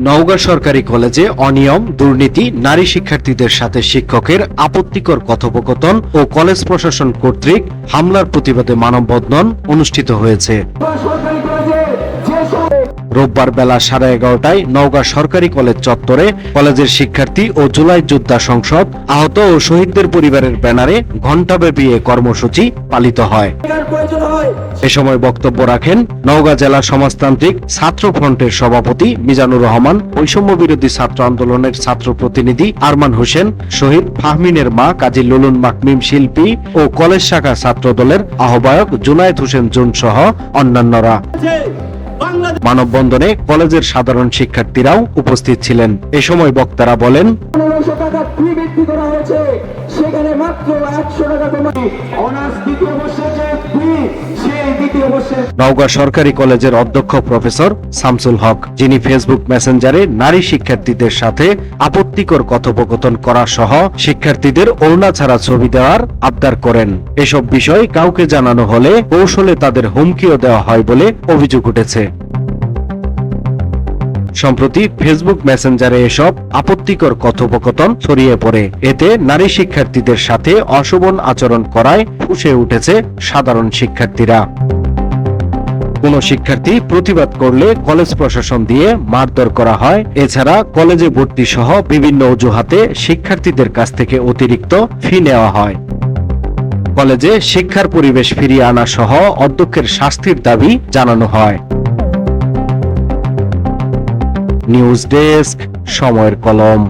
নওগাঁ সরকারি কলেজে অনিয়ম, দুর্নীতি, নারী শিক্ষার্থীদের সাথে শিক্ষকের আপত্তিকর কথোপকথন ও কলেজ প্রশাসন কর্তৃক হামলার প্রতিবাদে মানববন্ধন অনুষ্ঠিত হয়েছে। রোববার বেলা 11:30টায় নওগাঁ সরকারি কলেজ চত্বরে কলেজের শিক্ষার্থী ও জুলাই যোদ্ধা সংসদ, আহত ও শহীদদের পরিবারের ব্যানারে ঘণ্টাব্যাপী এ কর্মসূচি পালিত হয়। এ সময় বক্তব্য রাখেন নওগাঁ জেলা সমাজতান্ত্রিক ছাত্র ফ্রন্টের সভাপতি মিজানুর রহমান, বৈষম্য বিরোধী ছাত্র আন্দোলনের ছাত্র প্রতিনিধি আরমান হোসেন, শহীদ ফাহমিনের মা কাজী লুলুন মাকমিম শিল্পী ও কলেজ শাখা ছাত্র দলের আহ্বায়ক জুনায়েদ হোসেন জুন সহ অন্যান্যরা। মানববন্ধনে কলেজের সাধারণ শিক্ষার্থীরাও উপস্থিত ছিলেন। এ সময় বক্তারা বলেন, নওগাঁ সরকারি কলেজের অধ্যক্ষ প্রফেসর শামসুল হক, যিনি ফেসবুক মেসেঞ্জারে নারী শিক্ষার্থীদের সাথে আপত্তিকর কথোপকথন করা সহ শিক্ষার্থীদের ওড়না ছাড়া ছবি দেওয়ার আবদার করেন। এসব বিষয় কাউকে জানানো হলে কৌশলে তাদের হুমকিও দেওয়া হয় বলে অভিযোগ উঠেছে। সম্প্রতি ফেসবুক মেসেঞ্জারে এসব আপত্তিকর কথোপকথন ছড়িয়ে পড়ে। এতে নারী শিক্ষার্থীদের সাথে অশোভন আচরণ করায় ফুঁসে উঠেছে সাধারণ শিক্ষার্থীরা। কোন শিক্ষার্থী প্রতিবাদ করলে কলেজ প্রশাসন দিয়ে মারধর করা হয়। এছাড়া কলেজে ভর্তি সহ বিভিন্ন অজুহাতে শিক্ষার্থীদের কাছ থেকে অতিরিক্ত ফি নেওয়া হয়। কলেজে শিক্ষার পরিবেশ ফিরিয়ে আনা সহ অধ্যক্ষের শাস্তির দাবি জানানো হয়। নিউজ ডেস্ক, সময়ের কলম।